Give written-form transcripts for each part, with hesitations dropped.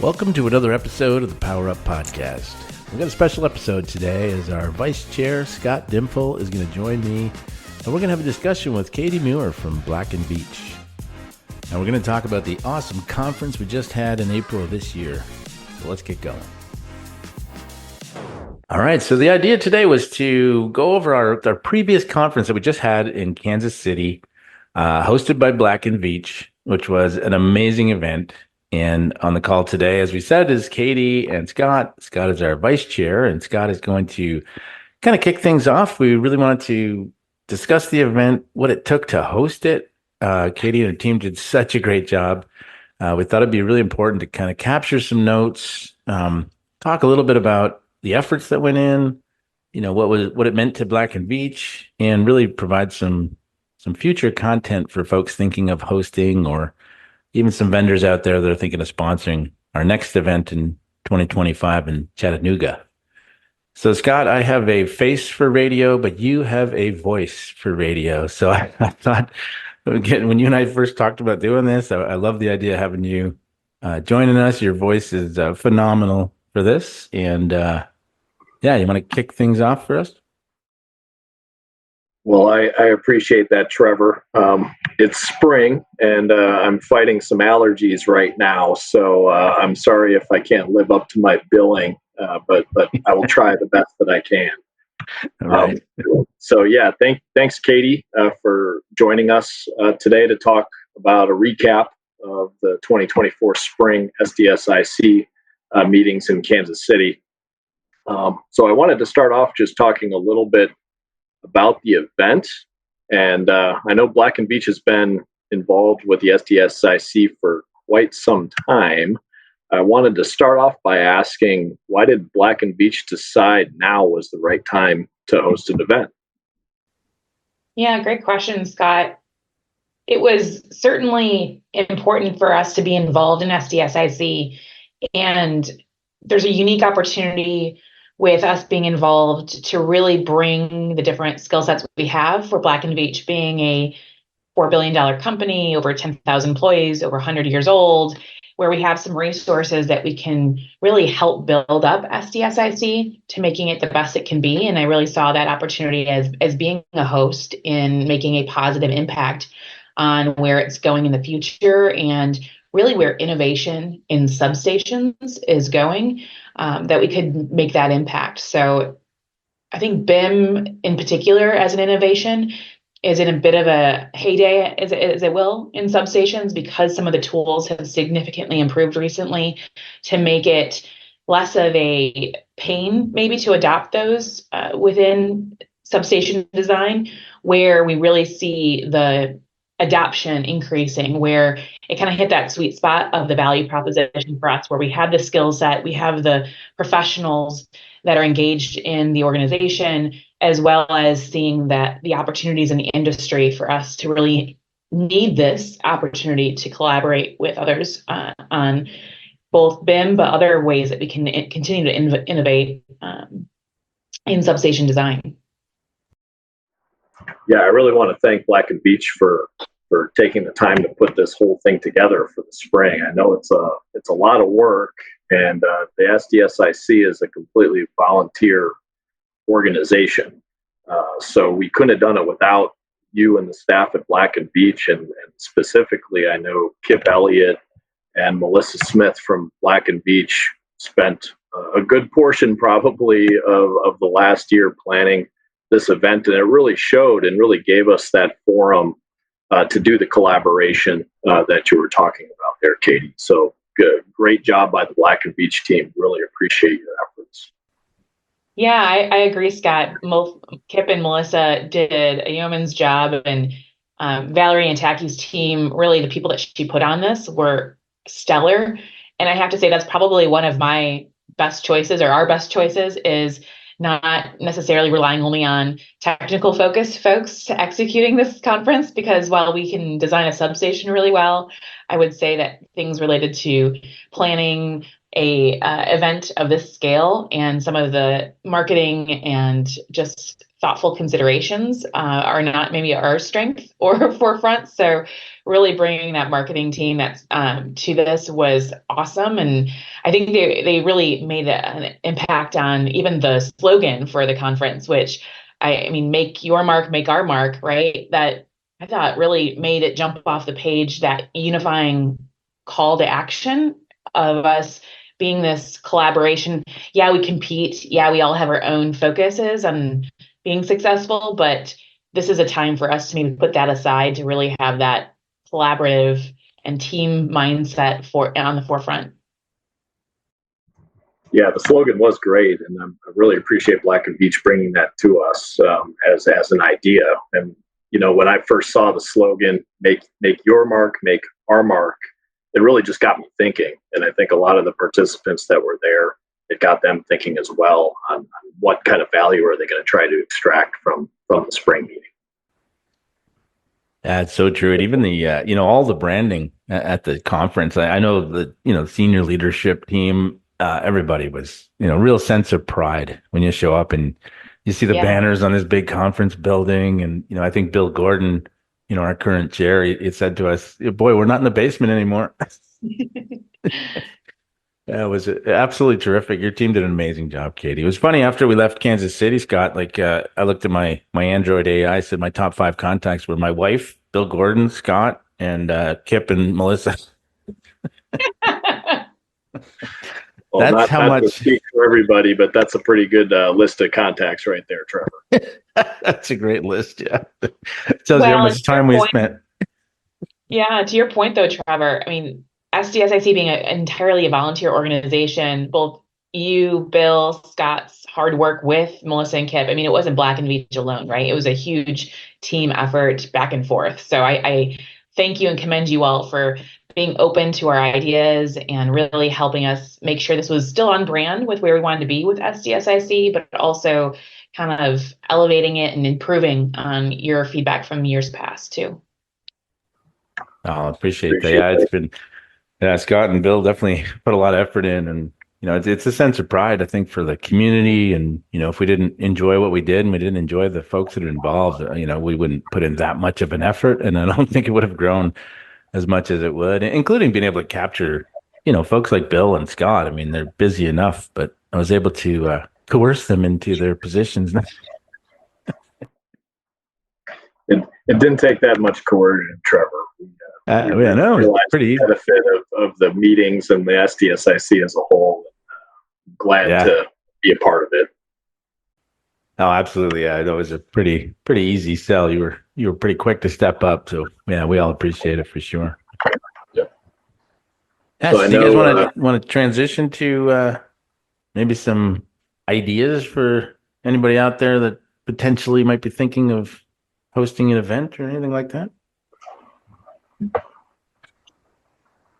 Welcome to another episode of the Power Up Podcast. We've got a special episode today as our Vice Chair, Scott Dimpfl, is going to join me, and we're going to have a discussion with Katie Muer from Black and Veatch. And we're going to talk about the awesome conference we just had in April of this year. So let's get going. All right, so the idea today was to go over our previous conference that we just had in Kansas City, hosted by Black and Veatch, which was an amazing event. And on the call today, as we said, is Katie and Scott. Scott is our vice chair, and Scott is going to kind of kick things off. We really wanted to discuss the event, what it took to host it. Katie and her team did such a great job. We thought it'd be really important to kind of capture some notes, talk a little bit about the efforts that went in, what it meant to Black and Veatch, and really provide some future content for folks thinking of hosting, or even some vendors out there that are thinking of sponsoring our next event in 2025 in Chattanooga. So, Scott, I have a face for radio, but you have a voice for radio. So I thought, again, when you and I first talked about doing this, I love the idea of having you joining us. Your voice is phenomenal for this. And you want to kick things off for us? Well, I appreciate that, Trevor. It's spring, and I'm fighting some allergies right now, so I'm sorry if I can't live up to my billing, but I will try the best that I can. All right. Thanks, Katie, for joining us today to talk about a recap of the 2024 spring SDSIC meetings in Kansas City. So I wanted to start off just talking a little bit about the event. And I know Black and Veatch has been involved with the SDSIC for quite some time. I wanted to start off by asking, why did Black and Veatch decide now was the right time to host an event? Yeah, great question, Scott. It was certainly important for us to be involved in SDSIC, and there's a unique opportunity with us being involved to really bring the different skill sets we have for Black and Veatch, being a $4 billion company, over 10,000 employees, over 100 years old, where we have some resources that we can really help build up SDSIC to making it the best it can be. And I really saw that opportunity as being a host in making a positive impact on where it's going in the future, and really where innovation in substations is going, that we could make that impact. So I think BIM in particular as an innovation is in a bit of a heyday, as it will, in substations, because some of the tools have significantly improved recently to make it less of a pain maybe to adopt those within substation design, where we really see the adoption increasing, where it kind of hit that sweet spot of the value proposition for us, where we have the skill set, we have the professionals that are engaged in the organization, as well as seeing that the opportunities in the industry for us to really need this opportunity to collaborate with others on both BIM, but other ways that we can continue to innovate in substation design. Yeah, I really want to thank Black and Veatch for taking the time to put this whole thing together for the spring. I know it's a lot of work, and the SDSIC is a completely volunteer organization. So we couldn't have done it without you and the staff at Black and Veatch, and specifically, I know Kip Elliott and Melissa Smith from Black and Veatch spent a good portion probably of the last year planning this event, and it really showed and really gave us that forum to do the collaboration that you were talking about there, Katie. So good, great job by the Black and Veatch team. Really appreciate your efforts. Yeah, I agree, Scott. Kip and Melissa did a yeoman's job, and Valerie and Taki's team, really the people that she put on this were stellar. And I have to say that's probably one of my best choices, or our best choices, is not necessarily relying only on technical focused folks executing this conference, because while we can design a substation really well, I would say that things related to planning, a event of this scale, and some of the marketing and just thoughtful considerations are not maybe our strength or forefront. So really bringing that marketing team that's to this was awesome. And I think they really made an impact on even the slogan for the conference, which I mean, make your mark, make our mark, right? That I thought really made it jump off the page, that unifying call to action of us being this collaboration. Yeah, we compete. Yeah, we all have our own focuses on being successful, but this is a time for us to maybe put that aside to really have that collaborative and team mindset on the forefront. Yeah, the slogan was great, and I really appreciate Black and Veatch bringing that to us as an idea. And when I first saw the slogan, "Make your mark, make our mark," it really just got me thinking. And I think a lot of the participants that were there, it got them thinking as well on what kind of value are they going to try to extract from the spring meeting. That's so true. And even the, all the branding at the conference, I know the, senior leadership team, everybody was, real sense of pride when you show up and you see the banners on this big conference building. And, I think Bill Gordon, our current chair, he said to us, "Boy, we're not in the basement anymore." That was absolutely terrific. Your team did an amazing job, Katie. It was funny after we left Kansas City, Scott, I looked at my Android AI, said my top 5 contacts were my wife, Bill Gordon, Scott, and Kip and Melissa. Well, that's not to speak for everybody, but that's a pretty good list of contacts right there, Trevor. That's a great list. Yeah. It tells you how much time we spent. Yeah. To your point though, Trevor, I mean, SDSIC being entirely a volunteer organization, both you, Bill, Scott's hard work with Melissa and Kip, I mean, it wasn't Black and Veatch alone, right? It was a huge team effort back and forth. So I thank you and commend you all for being open to our ideas and really helping us make sure this was still on brand with where we wanted to be with SDSIC, but also kind of elevating it and improving on your feedback from years past too. Oh, I appreciate that. Yeah, it's been, Scott and Bill definitely put a lot of effort in, and it's a sense of pride, I think, for the community. And if we didn't enjoy what we did and we didn't enjoy the folks that are involved, we wouldn't put in that much of an effort, and I don't think it would have grown as much as it would, including being able to capture, folks like Bill and Scott. I mean, they're busy enough, but I was able to coerce them into their positions. It didn't take that much coercion, Trevor. No, it's pretty easy. The benefit of the meetings and the SDSIC as a whole. Glad to be a part of it. Oh, absolutely. Yeah, that was a pretty easy sell. You were pretty quick to step up. So yeah, we all appreciate it for sure. Yeah. So do you guys want to transition to maybe some ideas for anybody out there that potentially might be thinking of hosting an event or anything like that?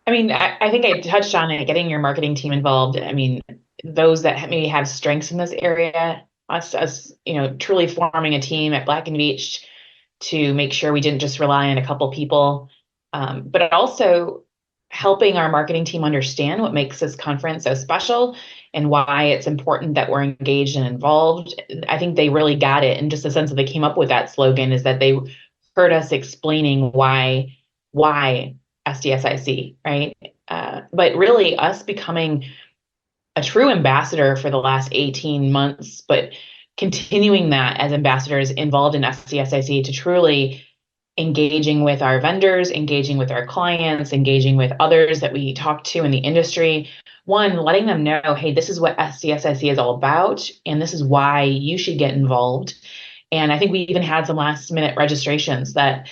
I mean, I think I touched on it, getting your marketing team involved. I mean, those that maybe have strengths in this area, us, truly forming a team at Black and Veatch to make sure we didn't just rely on a couple people, but also helping our marketing team understand what makes this conference so special and why it's important that we're engaged and involved. I think they really got it. And just the sense that they came up with that slogan is that they heard us explaining why SDSIC, right? But really us becoming a true ambassador for the last 18 months, but continuing that as ambassadors involved in SDSIC to truly engaging with our vendors, engaging with our clients, engaging with others that we talk to in the industry. One, letting them know, hey, this is what SDSIC is all about, and this is why you should get involved. And I think we even had some last minute registrations that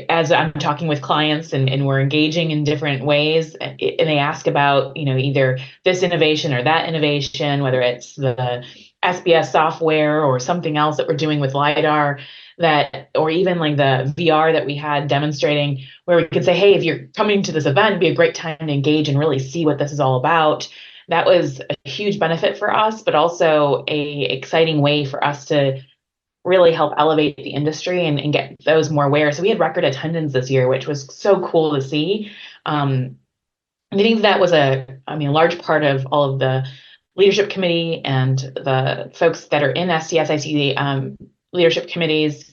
as I'm talking with clients and we're engaging in different ways, and they ask about, either this innovation or that innovation, whether it's the SBS software or something else that we're doing with LiDAR, or even like the VR that we had demonstrating, where we could say, hey, if you're coming to this event, it'd be a great time to engage and really see what this is all about. That was a huge benefit for us, but also a exciting way for us to really help elevate the industry and get those more aware. So we had record attendance this year, which was so cool to see. I think that was a large part of all of the leadership committee and the folks that are in SDSIC leadership committees,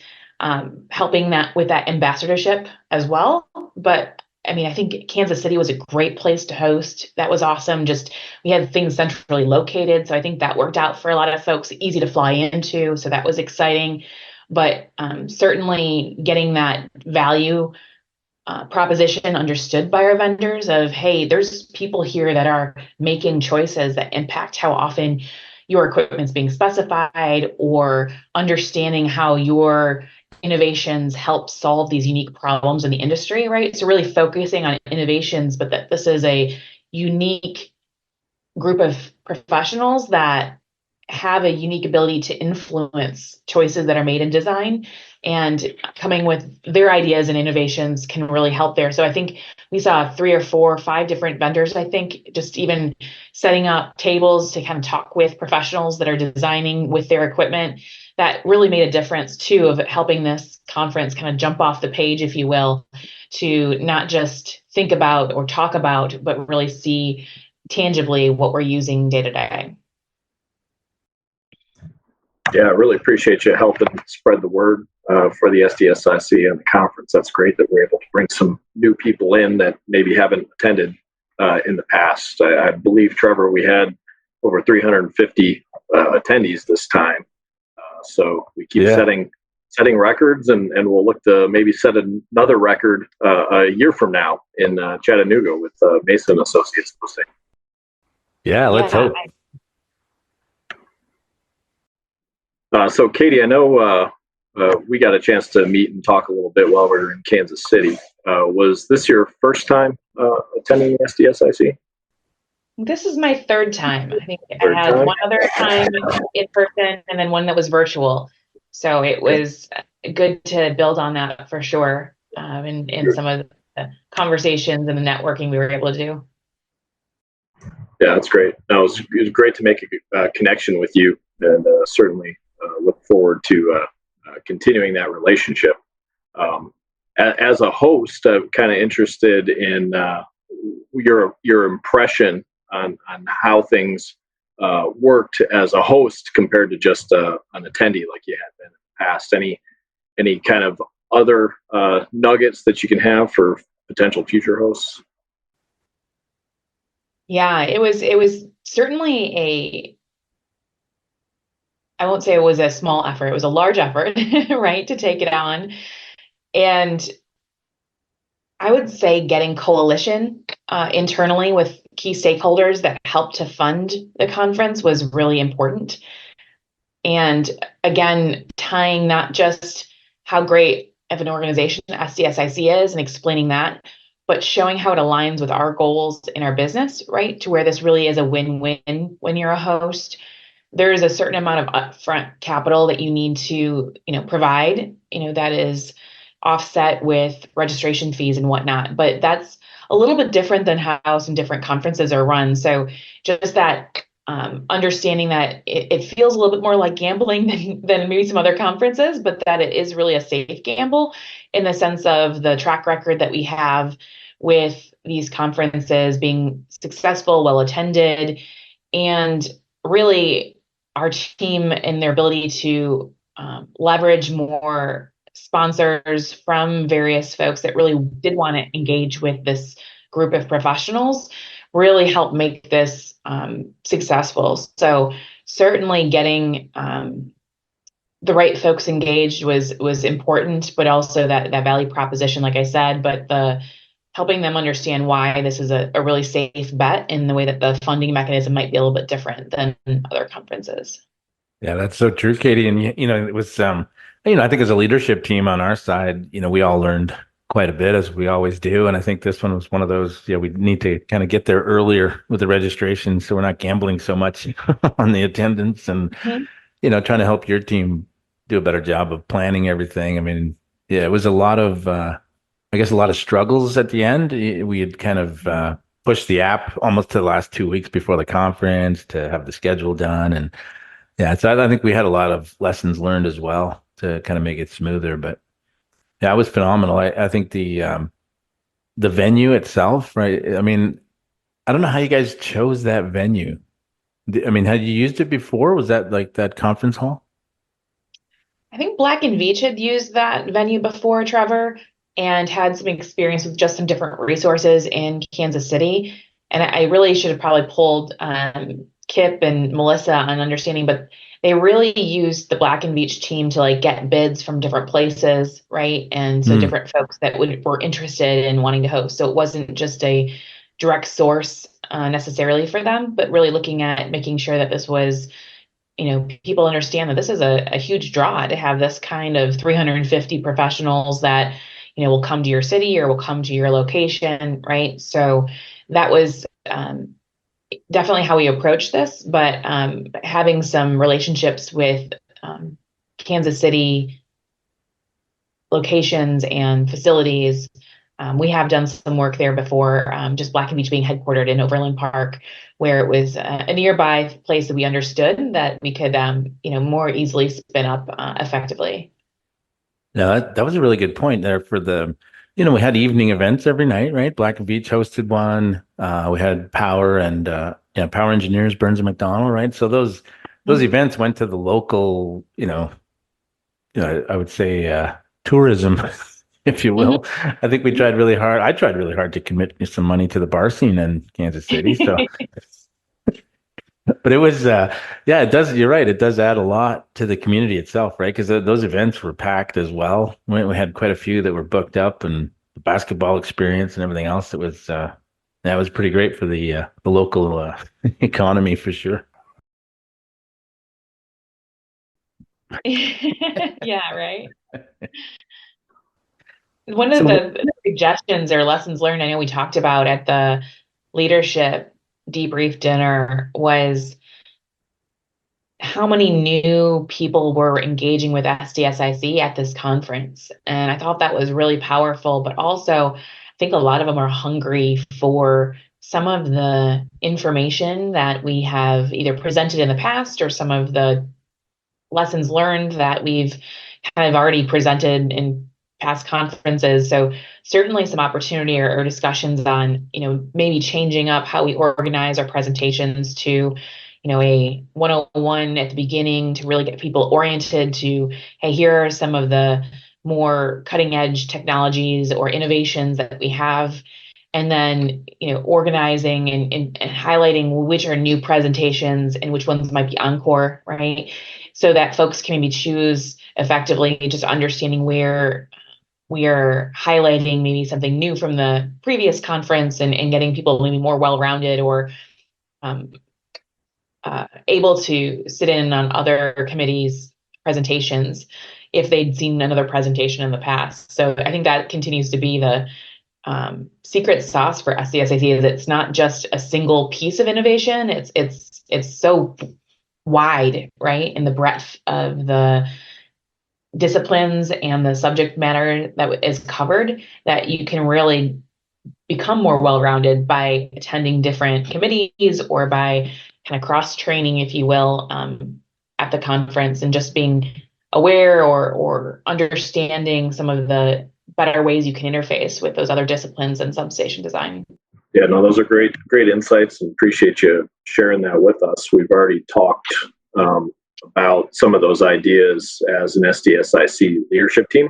helping that with that ambassadorship as well. But I think Kansas City was a great place to host. That was awesome. Just we had things centrally located, so I think that worked out for a lot of folks. Easy to fly into, so that was exciting. But certainly getting that value proposition understood by our vendors of, hey, there's people here that are making choices that impact how often your equipment's being specified, or understanding how your innovations help solve these unique problems in the industry, right? So really focusing on innovations, but that this is a unique group of professionals that have a unique ability to influence choices that are made in design, and coming with their ideas and innovations can really help there. So I think we saw 3 or 4 or 5 different vendors, I think, just even setting up tables to kind of talk with professionals that are designing with their equipment. That really made a difference too, of helping this conference kind of jump off the page, if you will, to not just think about or talk about, but really see tangibly what we're using day to day. Yeah, I really appreciate you helping spread the word for the SDSIC and the conference. That's great that we're able to bring some new people in that maybe haven't attended in the past. I believe, Trevor, we had over 350 attendees this time. So we keep setting records, and we'll look to maybe set another record a year from now in Chattanooga with Mason Associates hosting. Yeah, let's hope. So, Katie, I know we got a chance to meet and talk a little bit while we were in Kansas City. Was this your first time attending SDSIC? This is my 3rd time. I think I had one other time in person, and then one that was virtual. So it was good to build on that for sure, in some of the conversations and the networking we were able to do. Yeah, that's great. No, it was great to make a connection with you, and certainly look forward to continuing that relationship. As a host, I'm kind of interested in your impression on how things worked as a host compared to just an attendee like you had been in the past. Any kind of other nuggets that you can have for potential future hosts? Yeah, it was certainly I won't say it was a small effort. It was a large effort, right, to take it on. And I would say getting coalition internally with key stakeholders that helped to fund the conference was really important. And again, tying not just how great of an organization SDSIC is and explaining that, but showing how it aligns with our goals in our business, right? To where this really is a win-win when you're a host. There is a certain amount of upfront capital that you need to, provide, that is offset with registration fees and whatnot. But that's a little bit different than how some different conferences are run. So just that understanding that it feels a little bit more like gambling than maybe some other conferences, but that it is really a safe gamble in the sense of the track record that we have with these conferences being successful, well attended, and really our team and their ability to leverage more sponsors from various folks that really did want to engage with this group of professionals really helped make this successful. So certainly getting the right folks engaged was important, but also that value proposition, like I said, but the helping them understand why this is a really safe bet in the way that the funding mechanism might be a little bit different than other conferences. Yeah, that's so true, Katie. And it was I think as a leadership team on our side, we all learned quite a bit, as we always do. And I think this one was one of those, we need to kind of get there earlier with the registration so we're not gambling so much on the attendance, and, trying to help your team do a better job of planning everything. I mean, yeah, it was a lot of, I guess, a lot of struggles at the end. We had kind of pushed the app almost to the last 2 weeks before the conference to have the schedule done. And yeah, so I think we had a lot of lessons learned as well to kind of make it smoother. But yeah, it was phenomenal. I think the venue itself, right? I mean, I don't know how you guys chose that venue. I mean, had you used it before? Was that like that conference hall? I think Black and Veatch had used that venue before, Trevor, and had some experience with just some different resources in Kansas City. And I really should have probably pulled Kip and Melissa on understanding, but they really used the Black and Veatch team to like get bids from different places, right? And so Hmm. different folks that were interested in wanting to host. So it wasn't just a direct source necessarily for them, but really looking at making sure that this was, people understand that this is a huge draw to have this kind of 350 professionals that, will come to your city or will come to your location, right? So that was definitely how we approached this, but having some relationships with Kansas City locations and facilities. We have done some work there before, just Black and Veatch being headquartered in Overland Park, where it was a nearby place that we understood that we could, more easily spin up effectively. No, that was a really good point there for we had evening events every night, right? Black and Veatch hosted one. We had Power and Power Engineers, Burns and McDonnell, right? So those Mhm. events went to the local, I would say tourism, if you Mhm. will. I think we tried really hard. I tried really hard to commit some money to the bar scene in Kansas City. So, but it was, yeah, it does. You're right. It does add a lot to the community itself, right? Because those events were packed as well. We had quite a few that were booked up, and the basketball experience and everything else. That was pretty great for the local economy for sure. Yeah, right. One of So, the suggestions or lessons learned I know we talked about at the leadership debrief dinner was how many new people were engaging with SDSIC at this conference. And I thought that was really powerful, but also I think a lot of them are hungry for some of the information that we have either presented in the past or some of the lessons learned that we've kind of already presented in past conferences. So certainly some opportunity or discussions on, maybe changing up how we organize our presentations to, a 101 at the beginning to really get people oriented to, hey, here are some of the more cutting edge technologies or innovations that we have. And then, organizing and highlighting which are new presentations and which ones might be encore, right? So that folks can maybe choose effectively, just understanding where we are highlighting maybe something new from the previous conference and getting people maybe more well-rounded or um, able to sit in on other committees' presentations if they'd seen another presentation in the past. So I think that continues to be the secret sauce for SDSIC is it's not just a single piece of innovation. It's so wide, right, in the breadth of the disciplines and the subject matter that is covered that you can really become more well-rounded by attending different committees or by kind of cross-training, if you will, at the conference and just being aware or understanding some of the better ways you can interface with those other disciplines in substation design. Yeah, no, those are great insights, and appreciate you sharing that with us. We've already talked about some of those ideas as an SDSIC leadership team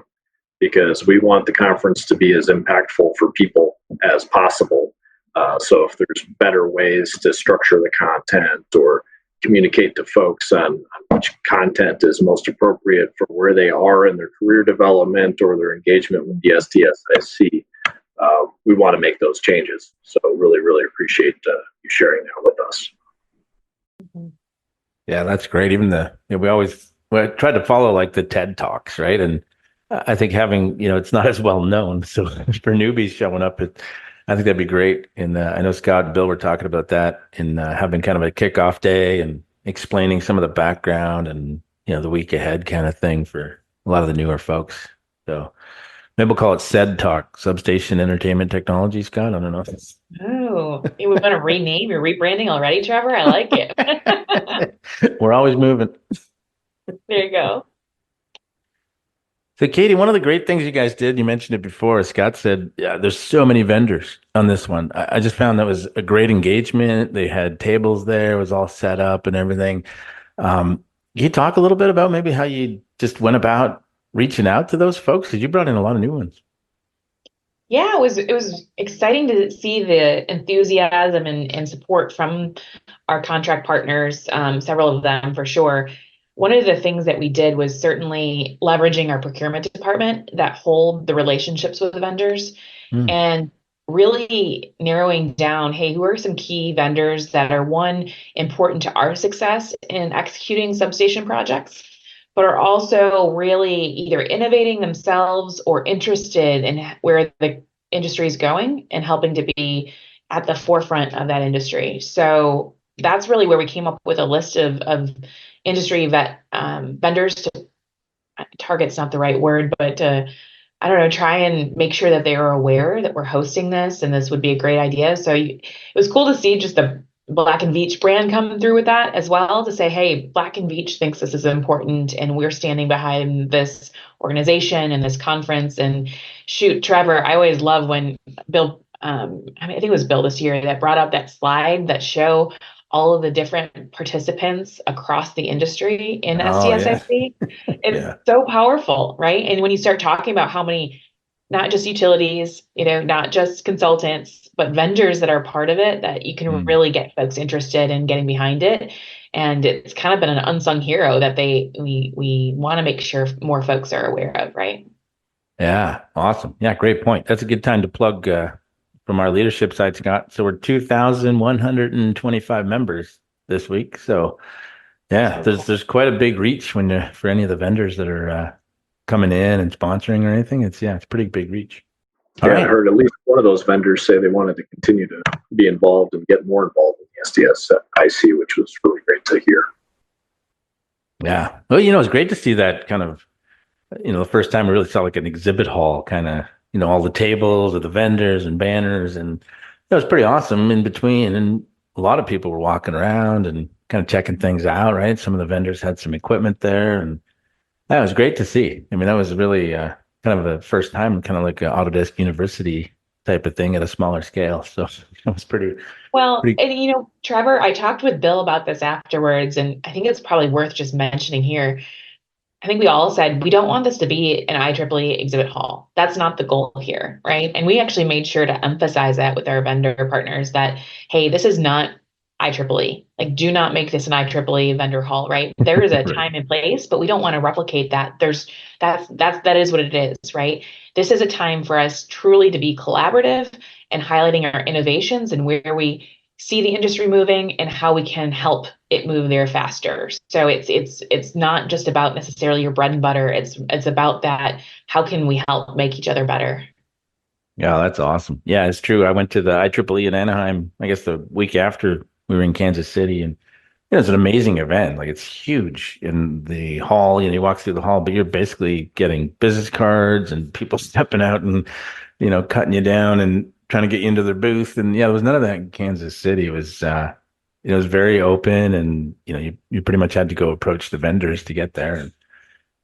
because we want the conference to be as impactful for people as possible. So if there's better ways to structure the content or communicate to folks on which content is most appropriate for where they are in their career development or their engagement with the SDSIC, we want to make those changes. So really, really appreciate you sharing that with us. yeah, that's great. Even we tried to follow like the TED Talks, right? And I think having, it's not as well known. So for newbies showing up, I think that'd be great. And I know Scott and Bill were talking about that and having kind of a kickoff day and explaining some of the background and, the week ahead kind of thing for a lot of the newer folks. So maybe we'll call it SED Talk, Substation Entertainment Technology, Scott. I don't know. Oh, you would want to rename your rebranding already, Trevor? I like it. We're always moving. There you go. So, Katie, one of the great things you guys did, you mentioned it before, as Scott said, yeah, there's so many vendors on this one. I just found that was a great engagement. They had tables there, it was all set up and everything. Can you talk a little bit about maybe how you just went about reaching out to those folks? Because you brought in a lot of new ones. Yeah, it was exciting to see the enthusiasm and support from our contract partners, several of them for sure. One of the things that we did was certainly leveraging our procurement department that hold the relationships with the vendors Mm, and really narrowing down, hey, who are some key vendors that are one important to our success in executing substation projects, but are also really either innovating themselves or interested in where the industry is going and helping to be at the forefront of that industry. So that's really where we came up with a list of industry vendors to target's not the right word, but to I don't know, try and make sure that they are aware that we're hosting this and this would be a great idea. So it was cool to see just the Black and Veatch brand come through with that as well to say, hey, Black and Veatch thinks this is important and we're standing behind this organization and this conference. And shoot, Trevor, I always love when Bill, I think it was Bill this year that brought up that slide that show all of the different participants across the industry in oh, yeah. SDSIC. It's Yeah. so powerful, right? And when you start talking about how many, not just utilities, not just consultants, but vendors that are part of it, that you can Mm. really get folks interested in getting behind it. And it's kind of been an unsung hero that we want to make sure more folks are aware of, right? Yeah. Awesome. Yeah. Great point. That's a good time to plug from our leadership side, Scott. So we're 2,125 members this week. So, yeah, there's quite a big reach when for any of the vendors that are coming in and sponsoring or anything. It's pretty big reach. All Yeah, I right. heard at least one of those vendors say they wanted to continue to be involved and get more involved in the SDSIC, which was really great to hear. Yeah. Well, it's great to see that kind of, the first time I really saw like an exhibit hall kind of, all the tables of the vendors and banners. And it was pretty awesome in between. And a lot of people were walking around and kind of checking things out, right? Some of the vendors had some equipment there. And that was great to see. I mean, that was really kind of the first time, kind of like an Autodesk University type of thing at a smaller scale. So it was Well, pretty. and Trevor, I talked with Bill about this afterwards, and I think it's probably worth just mentioning here. I think we all said we don't want this to be an IEEE exhibit hall. That's not the goal here, right? And we actually made sure to emphasize that with our vendor partners that, hey, this is not IEEE. Like, do not make this an IEEE vendor hall, right? There is a Right. time and place, but we don't want to replicate that. That is what it is, right? This is a time for us truly to be collaborative and highlighting our innovations and where we see the industry moving and how we can help it move there faster. So it's not just about necessarily your bread and butter. It's about that. How can we help make each other better? Yeah, that's awesome. Yeah, it's true. I went to the IEEE in Anaheim, I guess the week after we were in Kansas City, and it's an amazing event. Like it's huge in the hall. You walk through the hall, but you're basically getting business cards and people stepping out and cutting you down and trying to get you into their booth. And yeah, there was none of that in Kansas City. It was very open, and you pretty much had to go approach the vendors to get there. And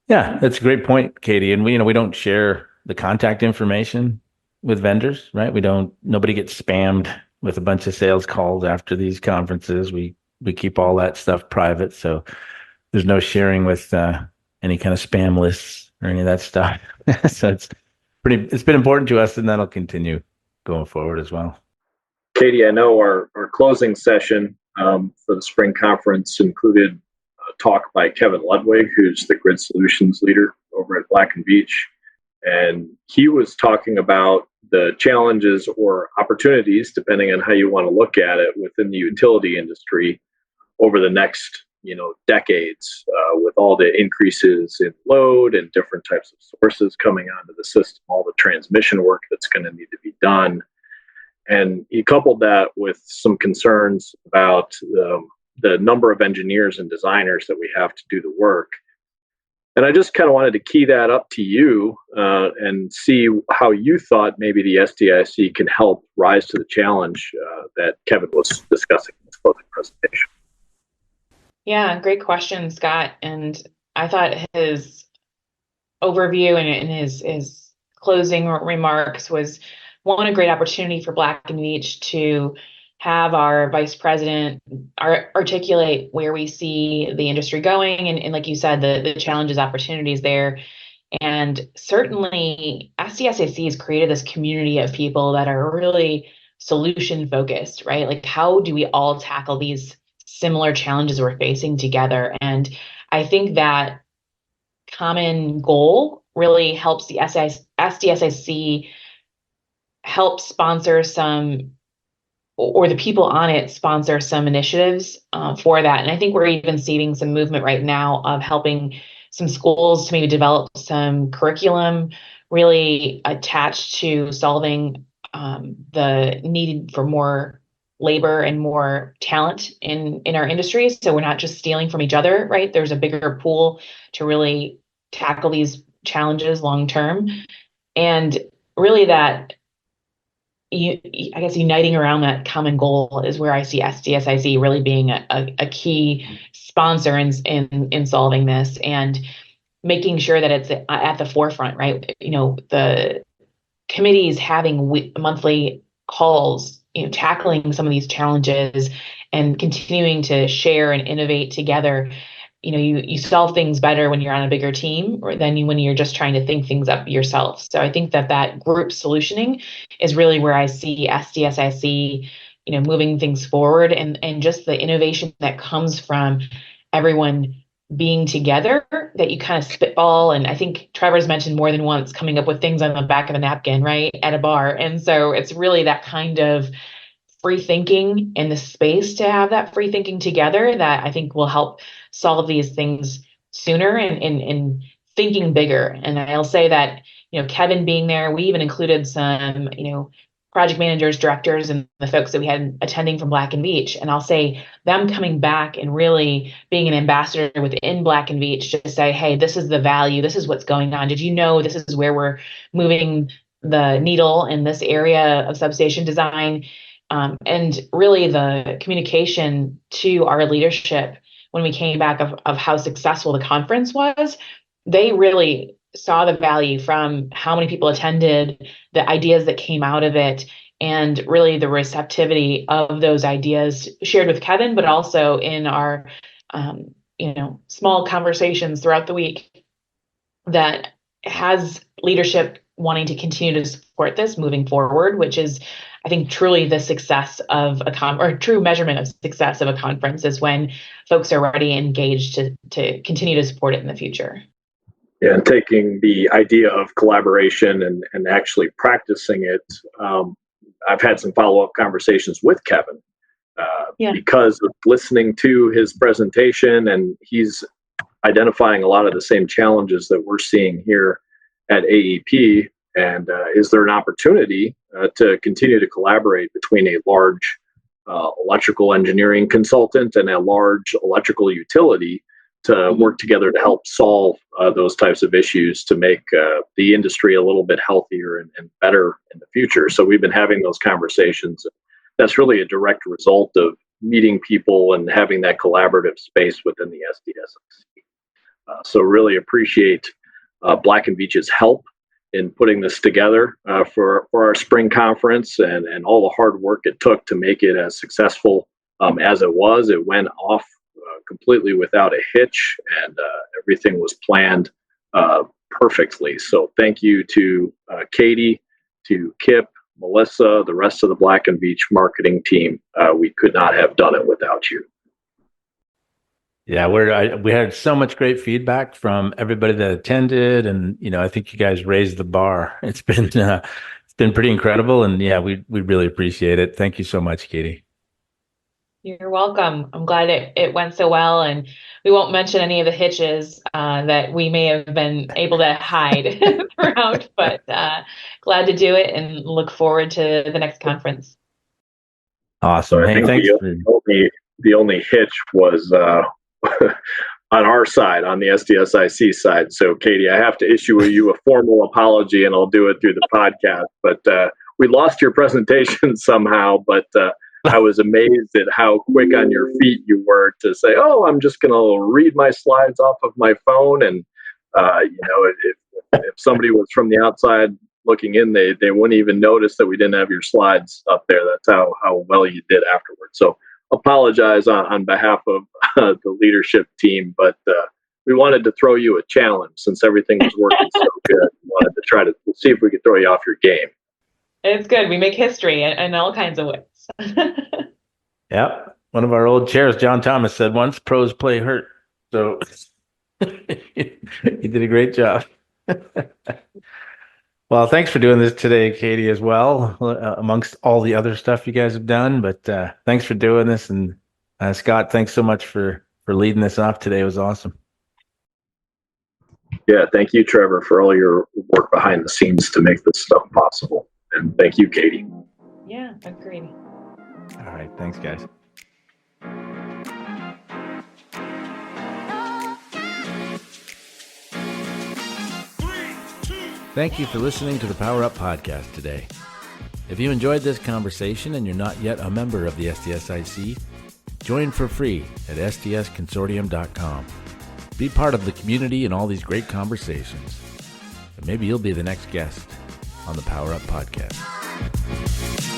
yeah, that's a great point, Katie. And we don't share the contact information with vendors, right? Nobody gets spammed with a bunch of sales calls after these conferences. We keep all that stuff private, so there's no sharing with any kind of spam lists or any of that stuff. So it's been important to us, and that'll continue going forward as well. Katie, I know our closing session for the spring conference included a talk by Kevin Ludwig, who's the grid solutions leader over at Black and Veatch. And he was talking about the challenges or opportunities, depending on how you want to look at it, within the utility industry over the next decades, with all the increases in load and different types of sources coming onto the system, all the transmission work that's going to need to be done. And he coupled that with some concerns about the number of engineers and designers that we have to do the work. And I just kind of wanted to key that up to you and see how you thought maybe the SDIC can help rise to the challenge that Kevin was discussing in his closing presentation. Yeah, great question, Scott. And I thought his overview and in his closing remarks was one, a great opportunity for Black and Veatch to have our vice president articulate where we see the industry going, and like you said, the challenges, opportunities there. And certainly SDSIC has created this community of people that are really solution focused, right? Like, how do we all tackle these similar challenges we're facing together? And I think that common goal really helps the SDSIC help sponsor some, or the people on it sponsor some initiatives for that. And I think we're even seeing some movement right now of helping some schools to maybe develop some curriculum really attached to solving the need for more labor and more talent in our industry. So we're not just stealing from each other, right? There's a bigger pool to really tackle these challenges long term. And really that, I guess, uniting around that common goal is where I see SDSIC really being a key sponsor in solving this and making sure that it's at the forefront, right? The committees having monthly calls, tackling some of these challenges and continuing to share and innovate together. You solve things better when you're on a bigger team than when you're just trying to think things up yourself. So I think that group solutioning is really where I see SDSIC, moving things forward, and just the innovation that comes from everyone being together, that you kind of spitball. And I think Trevor's mentioned more than once coming up with things on the back of a napkin, right, at a bar. And so it's really that kind of free thinking in the space to have that free thinking together that I think will help solve these things sooner and thinking bigger. And I'll say that, Kevin being there, we even included some, project managers, directors, and the folks that we had attending from Black and Veatch. And I'll say them coming back and really being an ambassador within Black and Veatch to say, hey, this is the value, this is what's going on. Did you know this is where we're moving the needle in this area of substation design? And really the communication to our leadership when we came back of how successful the conference was, they really saw the value from how many people attended, the ideas that came out of it, and really the receptivity of those ideas shared with Kevin, but also in our, small conversations throughout the week, that has leadership wanting to continue to support this moving forward, which is, I think, truly the success of or true measurement of success of a conference is when folks are already engaged to continue to support it in the future. Yeah, and taking the idea of collaboration and actually practicing it. I've had some follow-up conversations with Kevin because of listening to his presentation, and he's identifying a lot of the same challenges that we're seeing here at AEP. And is there an opportunity to continue to collaborate between a large electrical engineering consultant and a large electrical utility to work together to help solve those types of issues to make the industry a little bit healthier and better in the future? So we've been having those conversations. That's really a direct result of meeting people and having that collaborative space within the SDSIC. So really appreciate Black and Veatch's help in putting this together for our spring conference and all the hard work it took to make it as successful as it was. It went off completely without a hitch, and everything was planned perfectly. So thank you to Katie, to Kip, Melissa, the rest of the Black and Veatch marketing team. We could not have done it without you. Yeah, we had so much great feedback from everybody that attended, and I think you guys raised the bar. It's been pretty incredible, and yeah, we really appreciate it. Thank you so much, Katie. You're welcome. I'm glad it went so well, and we won't mention any of the hitches that we may have been able to hide throughout, but glad to do it and look forward to the next conference. Awesome. So hey, thanks. The only hitch was on our side, on the SDSIC side. So, Katie, I have to issue you a formal apology, and I'll do it through the podcast. But we lost your presentation somehow, but I was amazed at how quick on your feet you were to say, oh, I'm just going to read my slides off of my phone. And, if somebody was from the outside looking in, they wouldn't even notice that we didn't have your slides up there. That's how well you did afterwards. So apologize on behalf of the leadership team, but we wanted to throw you a challenge since everything was working so good. We wanted to try to see if we could throw you off your game. It's good. We make history in all kinds of ways. Yep. One of our old chairs, John Thomas, said once, pros play hurt. So you did a great job. Well, thanks for doing this today, Katie, as well, amongst all the other stuff you guys have done. But thanks for doing this. And Scott, thanks so much for leading this off today. It was awesome. Yeah, thank you, Trevor, for all your work behind the scenes to make this stuff possible. And thank you, Katie. Yeah, agreed. All right. Thanks, guys. Thank you for listening to the Power Up Podcast today. If you enjoyed this conversation and you're not yet a member of the SDSIC, join for free at sdsconsortium.com. Be part of the community and all these great conversations. And maybe you'll be the next guest on the Power Up Podcast.